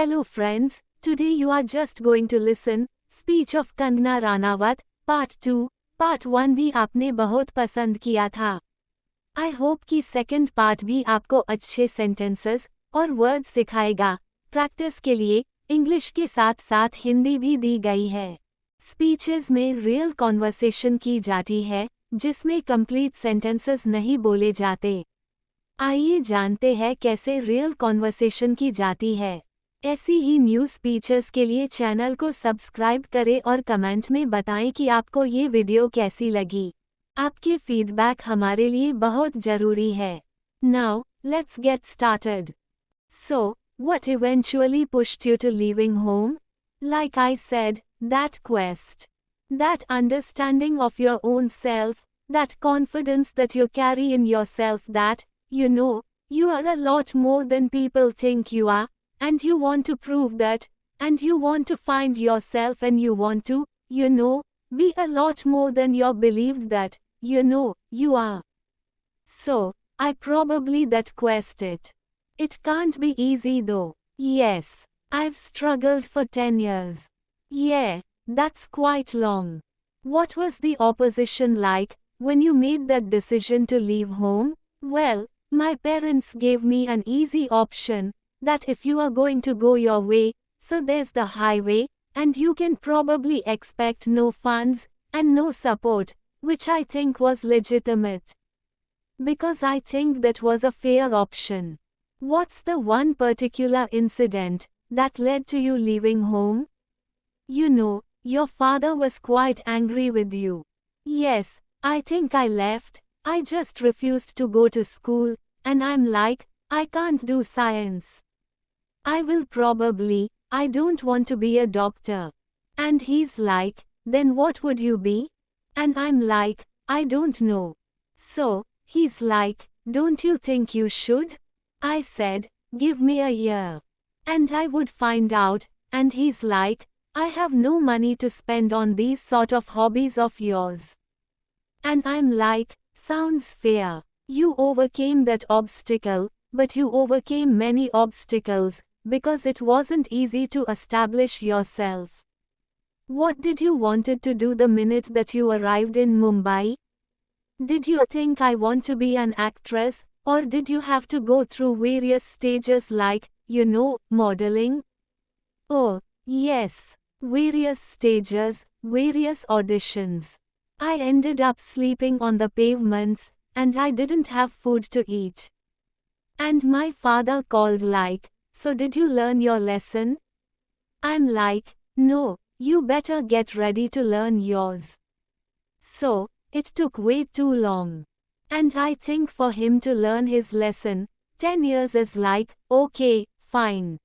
Hello friends, today you are just going to listen, speech of Kangana Ranaut, part 2, part 1 भी आपने बहुत पसंद किया था। I hope कि second part भी आपको अच्छे sentences और words सिखाएगा। Practice के लिए, English के साथ साथ हिंदी भी दी गई है। Speeches में real conversation की जाती है, जिसमें complete sentences नहीं बोले जाते। आइए जानते हैं कैसे रियल कॉन्वर्सेशन की जाती है। ऐसी ही न्यू स्पीचेस के लिए चैनल को सब्सक्राइब करें और कमेंट में बताएं कि आपको ये वीडियो कैसी लगी। आपके फीडबैक हमारे लिए बहुत जरूरी है। Now let's get started. So what eventually pushed you to leaving home? Like I said, that quest, that understanding of your own self, that confidence that you carry in yourself, that you know, you are a lot more than people think you are, and you want to prove that, and you want to find yourself, and you want to, you know, be a lot more than you're believed that, you know, you are. So, I probably that quest it. It can't be easy though. Yes, I've struggled for 10 years. Yeah, that's quite long. What was the opposition like, when you made that decision to leave home? Well, my parents gave me an easy option, that if you are going to go your way, so there's the highway, and you can probably expect no funds, and no support, which I think was legitimate. Because I think that was a fair option. What's the one particular incident that led to you leaving home? You know, your father was quite angry with you. Yes, I think I left. I just refused to go to school, and I'm like, I can't do science. I don't want to be a doctor. And he's like, then what would you be? And I'm like, I don't know. So, he's like, don't you think you should? I said, give me a year. And I would find out, and he's like, I have no money to spend on these sort of hobbies of yours. And I'm like, sounds fair. You overcame that obstacle, but you overcame many obstacles, because it wasn't easy to establish yourself. What did you wanted to do the minute that you arrived in Mumbai? Did you think I want to be an actress, or did you have to go through various stages like, you know, modeling? Oh, yes, various stages, various auditions. I ended up sleeping on the pavements, and I didn't have food to eat. And my father called like, so did you learn your lesson? I'm like, no, you better get ready to learn yours. So, it took way too long. And I think for him to learn his lesson, 10 years is like, okay, fine.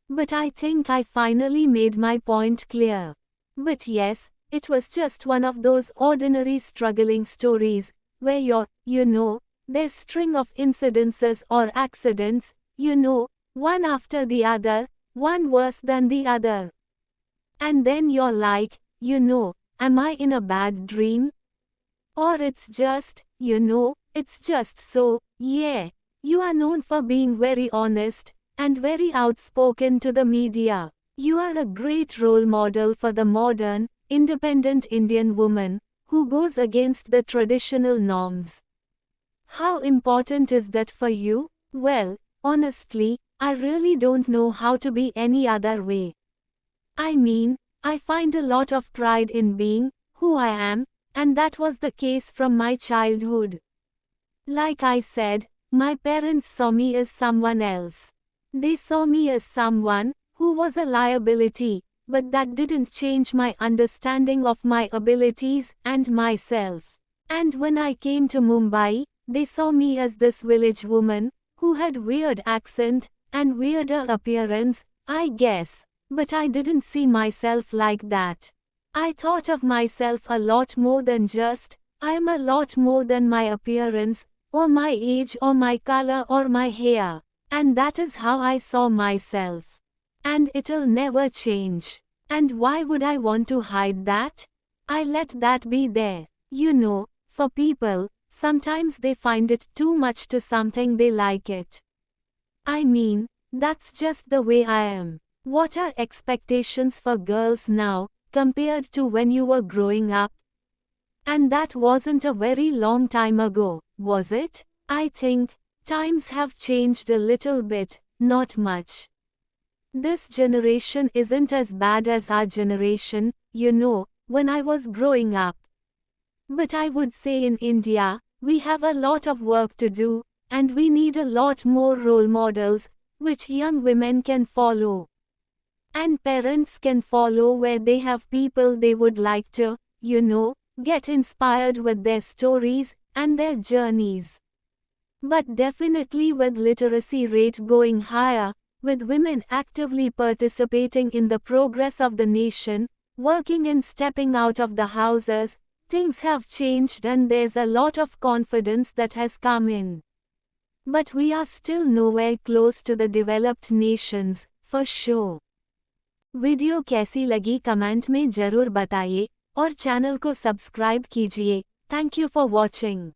But I think I finally made my point clear. But yes, it was just one of those ordinary struggling stories, where you know, there's string of incidences or accidents, you know, one after the other, one worse than the other. And then you're like, you know, am I in a bad dream? Or it's just, you know, it's just so, yeah. You are known for being very honest, and very outspoken to the media. You are a great role model for the modern, independent Indian woman, who goes against the traditional norms. How important is that for you? Well, honestly, I really don't know how to be any other way. I mean, I find a lot of pride in being who I am, and that was the case from my childhood. Like I said, my parents saw me as someone else. They saw me as someone who was a liability, but that didn't change my understanding of my abilities and myself. And when I came to Mumbai, they saw me as this village woman, who had weird accent, and weirder appearance, I guess. But I didn't see myself like that. I thought of myself a lot more than just, I am a lot more than my appearance, or my age or my color or my hair. And that is how I saw myself. And it'll never change. And why would I want to hide that? I let that be there. You know, for people, sometimes they find it too much to something they like it. I mean, That's just the way I am. What are expectations for girls now, compared to when you were growing up? And that wasn't a very long time ago, was it? I think times have changed a little bit, not much. This generation isn't as bad as our generation, when I was growing up. But I would say in India, we have a lot of work to do, and we need a lot more role models, which young women can follow. And parents can follow where they have people they would like to, get inspired with their stories and their journeys. But definitely with literacy rate going higher, with women actively participating in the progress of the nation, working and stepping out of the houses, things have changed and there's a lot of confidence that has come in. But we are still nowhere close to the developed nations, for sure. Video कैसी लगी comment में जरूर बताइए और channel को subscribe कीजिए। Thank you for watching.